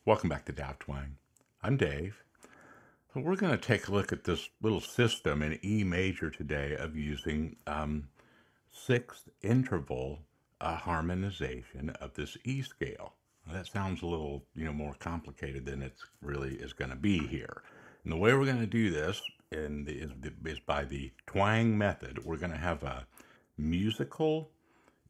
Welcome back to Dow Twang. I'm Dave. So we're going to take a look at this little system in E major today of using sixth interval harmonization of this E scale. Now, that sounds a little more complicated than it really is going to be here. And the way we're going to do this is by the twang method. We're going to have a musical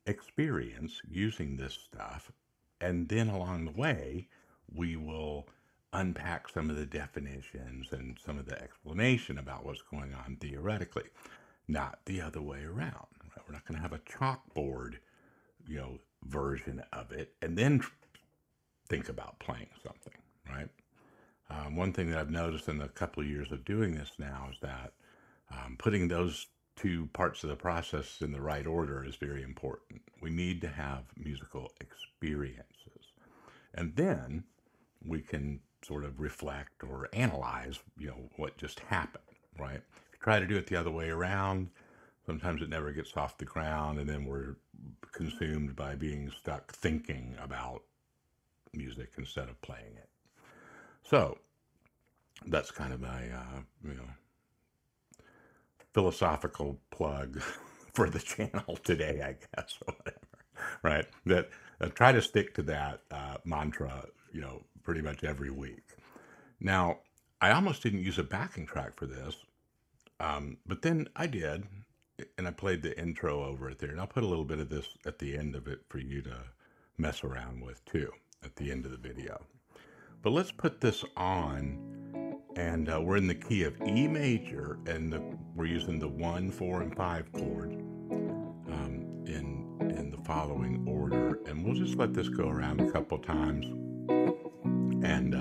experience using this stuff, and then along the way we will unpack some of the definitions and some of the explanation about what's going on theoretically, not the other way around. Right? We're not going to have a chalkboard, version of it and then think about playing something, right? One thing that I've noticed in a couple of years of doing this now is that putting those two parts of the process in the right order is very important. We need to have musical experiences. And then we can sort of reflect or analyze, what just happened, right? If you try to do it the other way around, sometimes it never gets off the ground, and then we're consumed by being stuck thinking about music instead of playing it. So that's kind of my, philosophical plug for the channel today, I guess, or whatever, right? That try to stick to that mantra, pretty much every week. Now, I almost didn't use a backing track for this, but then I did, and I played the intro over it there, and I'll put a little bit of this at the end of it for you to mess around with too, at the end of the video. But let's put this on, and we're in the key of E major, and we're using the 1, 4, and 5 chords in the following order, and we'll just let this go around a couple times, and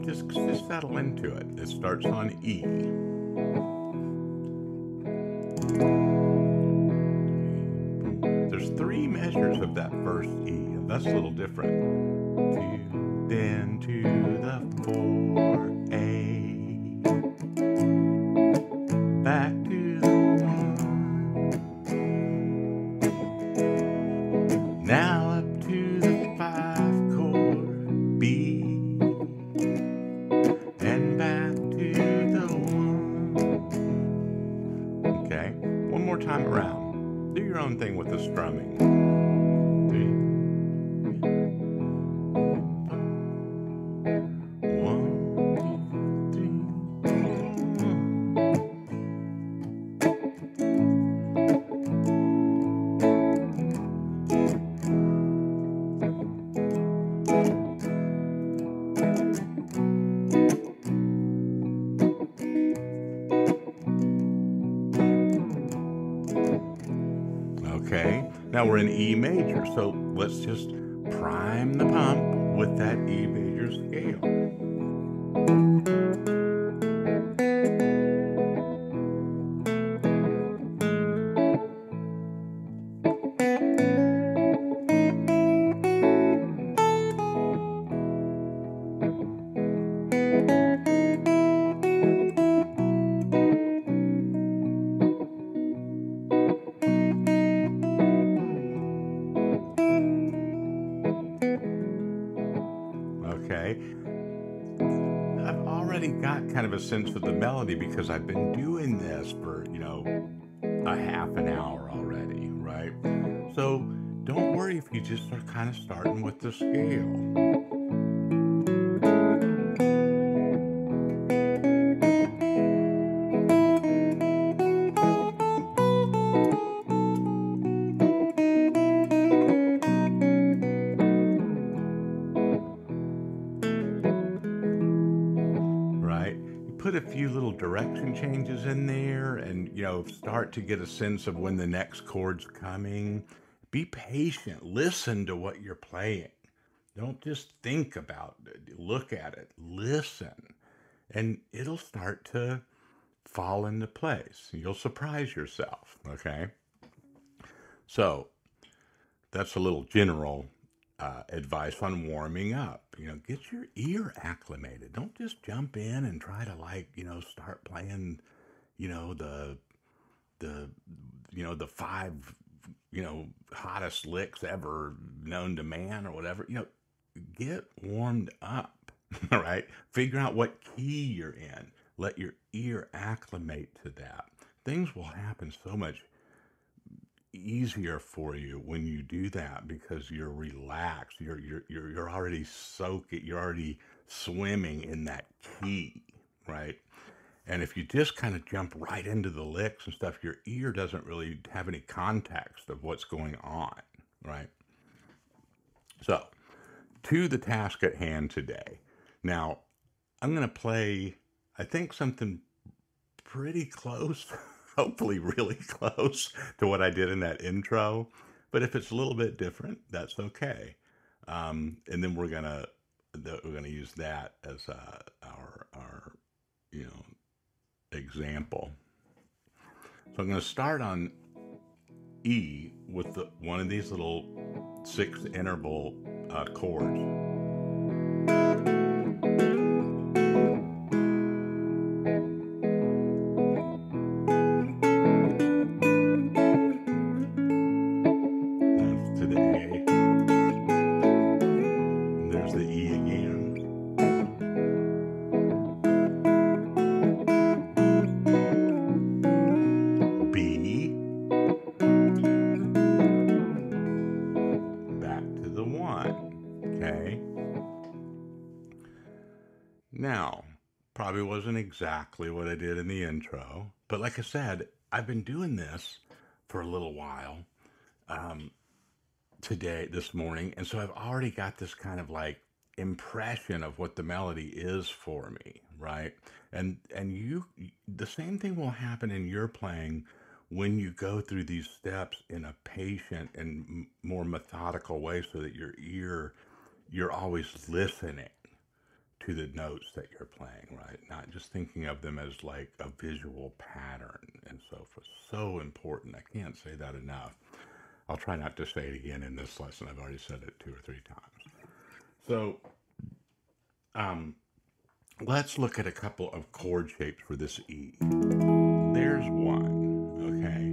just settle into it. It starts on E. There's 3 measures of that first E, and that's a little different. 2, then to the 4, A, back to the 1, now up to the 5 chord, B, and back to the 1. Okay, one more time around. Do your own thing with the strumming. Okay, now we're in E major, so let's just prime the pump with that E major scale. Okay, I've already got kind of a sense of the melody because I've been doing this for, a half an hour already, right? So don't worry if you just are kind of starting with the scale. Put a few little direction changes in there and, start to get a sense of when the next chord's coming. Be patient. Listen to what you're playing. Don't just think about it. Look at it. Listen. And it'll start to fall into place. You'll surprise yourself, okay? So that's a little general advice on warming up. Get your ear acclimated. Don't just jump in and try to start playing, the 5, hottest licks ever known to man or whatever. get warmed up, all right? Figure out what key you're in. Let your ear acclimate to that. Things will happen so much easier for you when you do that because you're relaxed. You're already soaking. You're already swimming in that key, right? And if you just kind of jump right into the licks and stuff, your ear doesn't really have any context of what's going on, right? So, to the task at hand today. Now, I'm going to play, I think, something pretty close, hopefully really close to what I did in that intro. But if it's a little bit different, that's okay. And then we're gonna use that as our example. So I'm going to start on E with one of these little 6 interval chords. That's to the A. And there's the E again. B. Back to the 1. Okay. Now, probably wasn't exactly what I did in the intro, but like I said, I've been doing this for a little while this morning, and so I've already got this kind of like impression of what the melody is for me, right? And the same thing will happen in your playing when you go through these steps in a patient and more methodical way so that you're always listening to the notes that you're playing, right? Not just thinking of them as like a visual pattern and so forth. So important. I can't say that enough. I'll try not to say it again in this lesson. I've already said it 2 or 3 times. So, let's look at a couple of chord shapes for this E. There's one, okay?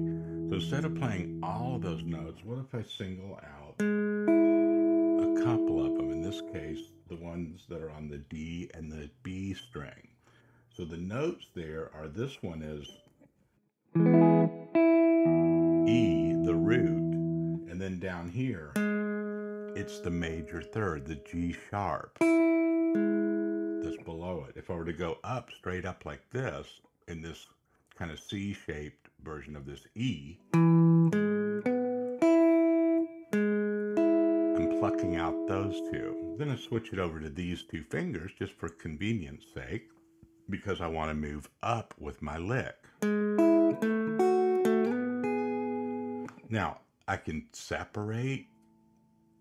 So instead of playing all of those notes, what if I single out a couple of them? In this case, the ones that are on the D and the B string. So the notes there are, this one is E, the root, and then down here, it's the major third, the G sharp, that's below it. If I were to go up, straight up like this, in this kind of C-shaped version of this E, I'm plucking out those 2. Then I switch it over to these 2 fingers just for convenience sake, because I want to move up with my lick. Now, I can separate,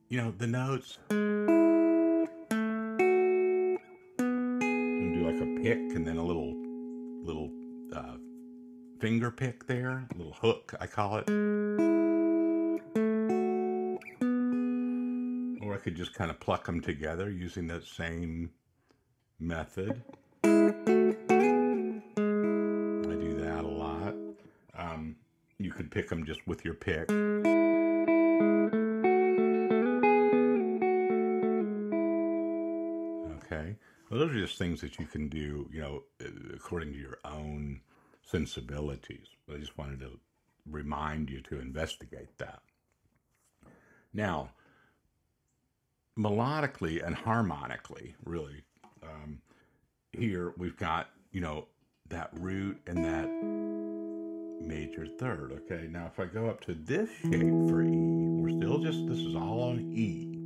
the notes. And do like a pick and then a little finger pick there, a little hook, I call it. Or I could just kind of pluck them together using that same method. I do that a lot. You could pick them just with your pick. Okay. Well, those are just things that you can do, according to your own sensibilities. But I just wanted to remind you to investigate that. Now, melodically and harmonically, really, here we've got, that root and that major third. Okay, now if I go up to this shape for E, this is all on E.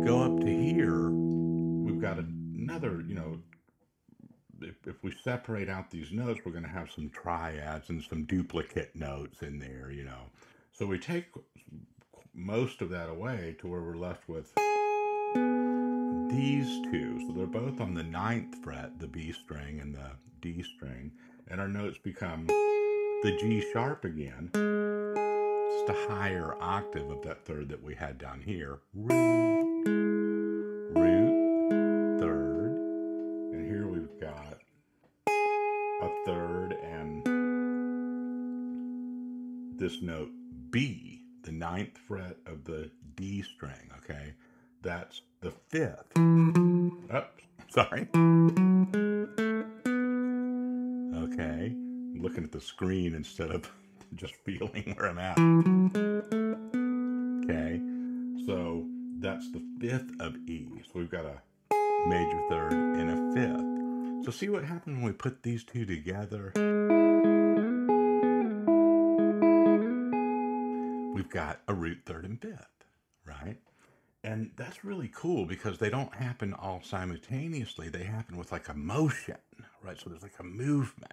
Go up to here, we've got another, if we separate out these notes, we're going to have some triads and some duplicate notes in there, So we take most of that away to where we're left with these 2. So they're both on the 9th fret, the B string and the D string, and our notes become the G sharp again, just a higher octave of that third that we had down here. Root, third, and here we've got a third and this note B, the 9th fret of the D string, okay? that's the fifth. Oops, sorry. Okay, I'm looking at the screen instead of just feeling where I'm at. Okay, so that's the fifth of E. So we've got a major third and a fifth. So see what happens when we put these two together? We've got a root third and fifth, right? And that's really cool because they don't happen all simultaneously. They happen with like a motion, right? So there's like a movement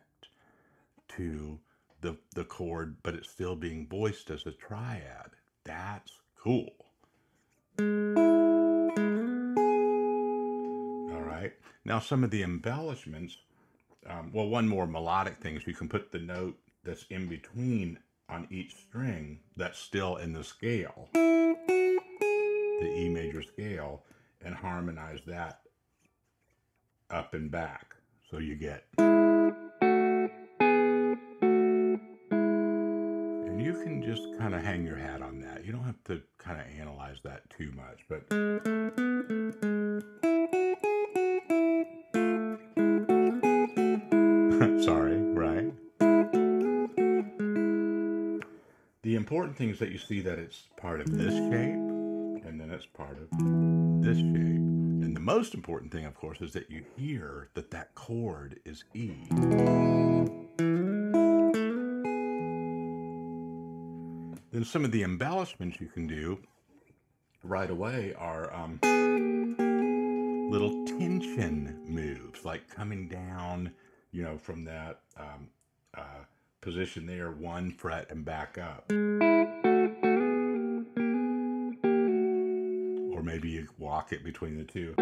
to the chord, but it's still being voiced as a triad. That's cool. All right. Now some of the embellishments, well, one more melodic thing is you can put the note that's in between on each string that's still in the scale, the E major scale, and harmonize that up and back. So you get, and you can just kind of hang your hat on that. You don't have to kind of analyze that too much, but sorry, right? The important thing is that you see that it's part of this shape, and then it's part of this shape. And the most important thing, of course, is that you hear that that chord is E. Then some of the embellishments you can do right away are little tension moves, like coming down, you know, from that position there, 1 fret and back up. Or maybe you walk it between the two.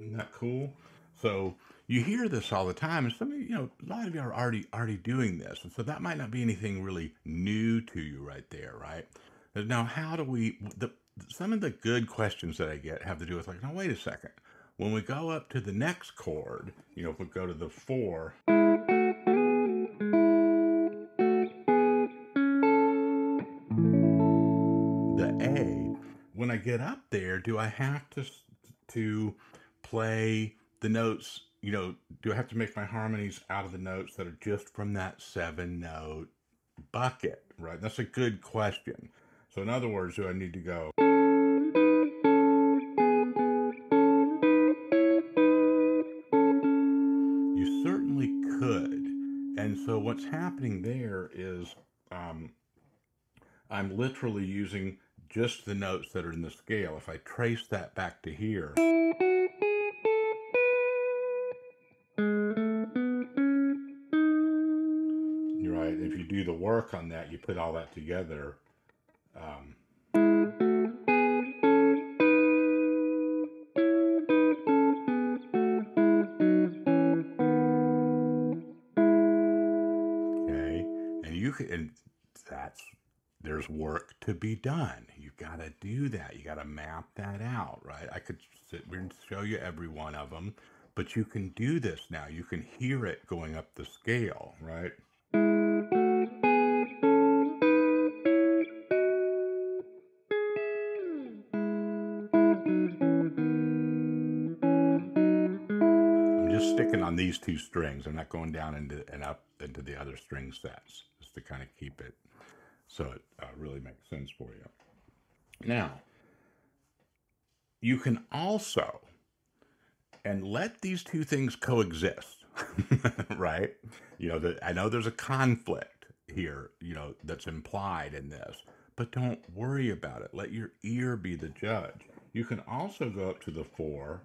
Isn't that cool? So you hear this all the time, and some of you, you know, a lot of you are already doing this, and so that might not be anything really new to you right there, right? Now, how do we? Some of the good questions that I get have to do with like, now wait a second. When we go up to the next chord, you know, if we go to the 4, the A, when I get up there, do I have to play the notes, you know, do I have to make my harmonies out of the notes that are just from that 7-note bucket, right? That's a good question. So in other words, do I need to go? You certainly could. And so what's happening there is I'm literally using just the notes that are in the scale. If I trace that back to here, right? If you do the work on that, you put all that together. Okay, and you can, and there's work to be done. You've got to do that. You got to map that out, right? I could sit here and show you every one of them, but you can do this now. You can hear it going up the scale, right? I'm just sticking on these two strings. I'm not going down into and up into the other string sets, just to kind of keep it so it really makes sense for you. Now, you can also, and let these two things coexist, right? You know, I know there's a conflict here, you know, that's implied in this, but don't worry about it. Let your ear be the judge. You can also go up to the 4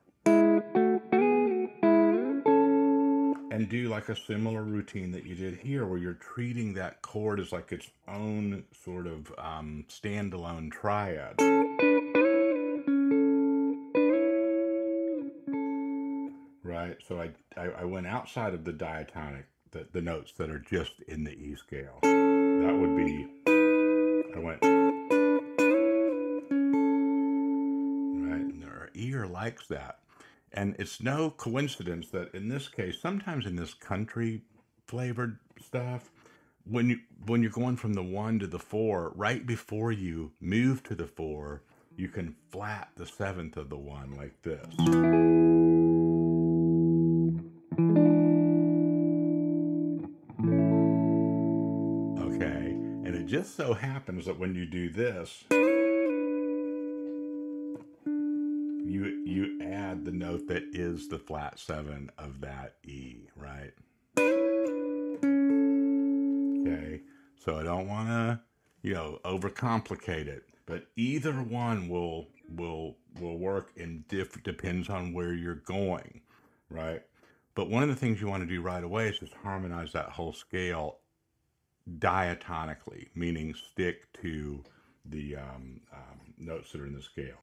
and do like a similar routine that you did here, where you're treating that chord as like its own sort of standalone triad. Right, so I went outside of the diatonic, the notes that are just in the E scale. That would be, I went, right, and our ear likes that. And it's no coincidence that in this case, sometimes in this country flavored stuff, when you're going from the 1 to the 4, right before you move to the 4, you can flat the 7th of the 1 like this. Okay, and it just so happens that when you do this, you add the note that is the flat 7 of that E, right? Okay, so I don't want to, overcomplicate it, but either one will work and depends on where you're going, right? But one of the things you want to do right away is just harmonize that whole scale diatonically, meaning stick to the notes that are in the scale.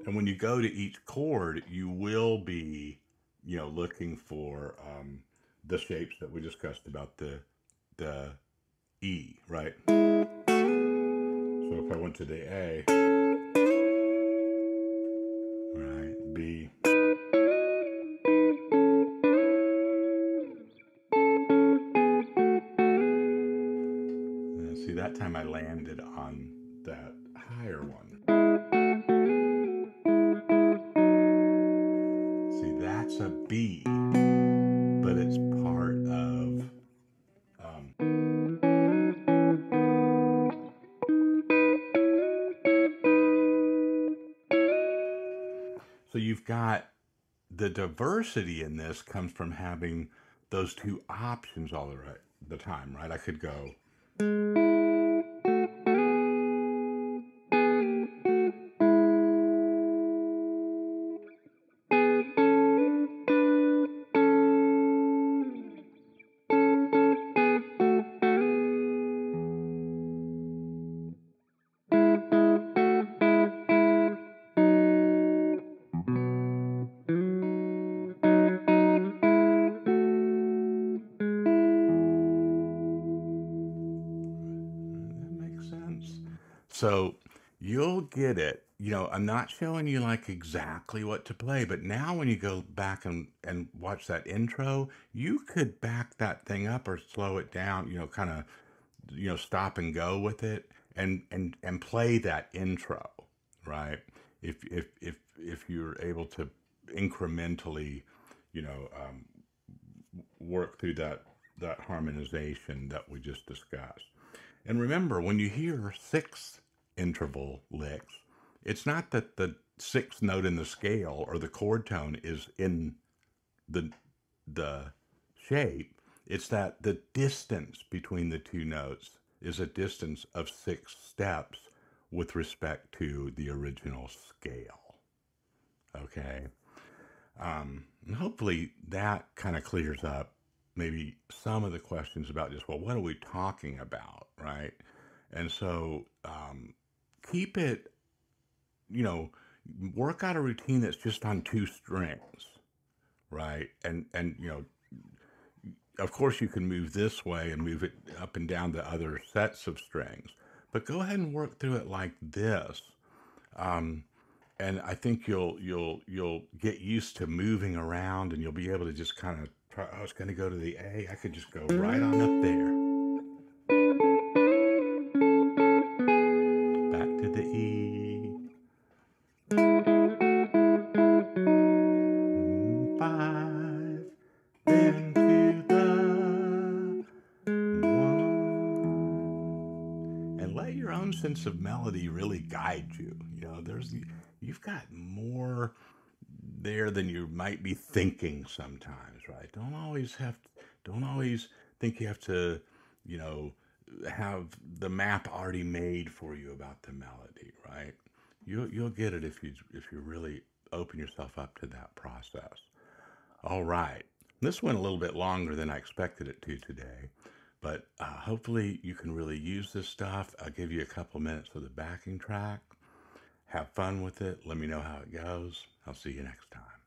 And when you go to each chord, you will be, looking for the shapes that we discussed about the E, right? So if I went to the A, right, B, and see that time I landed on that higher one. See, that's a B, but it's part of so you've got the diversity in this comes from having those two options all the time, right? I could go. So you'll get it. I'm not showing you like exactly what to play, but now when you go back and watch that intro, you could back that thing up or slow it down, kind of, stop and go with it and play that intro, right? If you're able to incrementally, work through that harmonization that we just discussed. And remember, when you hear 6 interval licks, it's not that the 6th note in the scale or the chord tone is in the shape. It's that the distance between the two notes is a distance of 6 steps with respect to the original scale. Okay. And hopefully that kind of clears up maybe some of the questions about just, well, what are we talking about, right? And so keep it, work out a routine that's just on 2 strings, right? And of course you can move this way and move it up and down the other sets of strings, but go ahead and work through it like this. And I think you'll get used to moving around, and you'll be able to just kind of try. Oh, it's going to go to the A. I could just go right on up there. Back to the E. 5. Then to the 1. And let your own sense of melody really guide you. You've got more there than you might be thinking sometimes, right? Don't always think you have to, have the map already made for you about the melody, right? You'll get it if you really open yourself up to that process. All right. This went a little bit longer than I expected it to today, but hopefully you can really use this stuff. I'll give you a couple minutes of the backing track. Have fun with it. Let me know how it goes. I'll see you next time.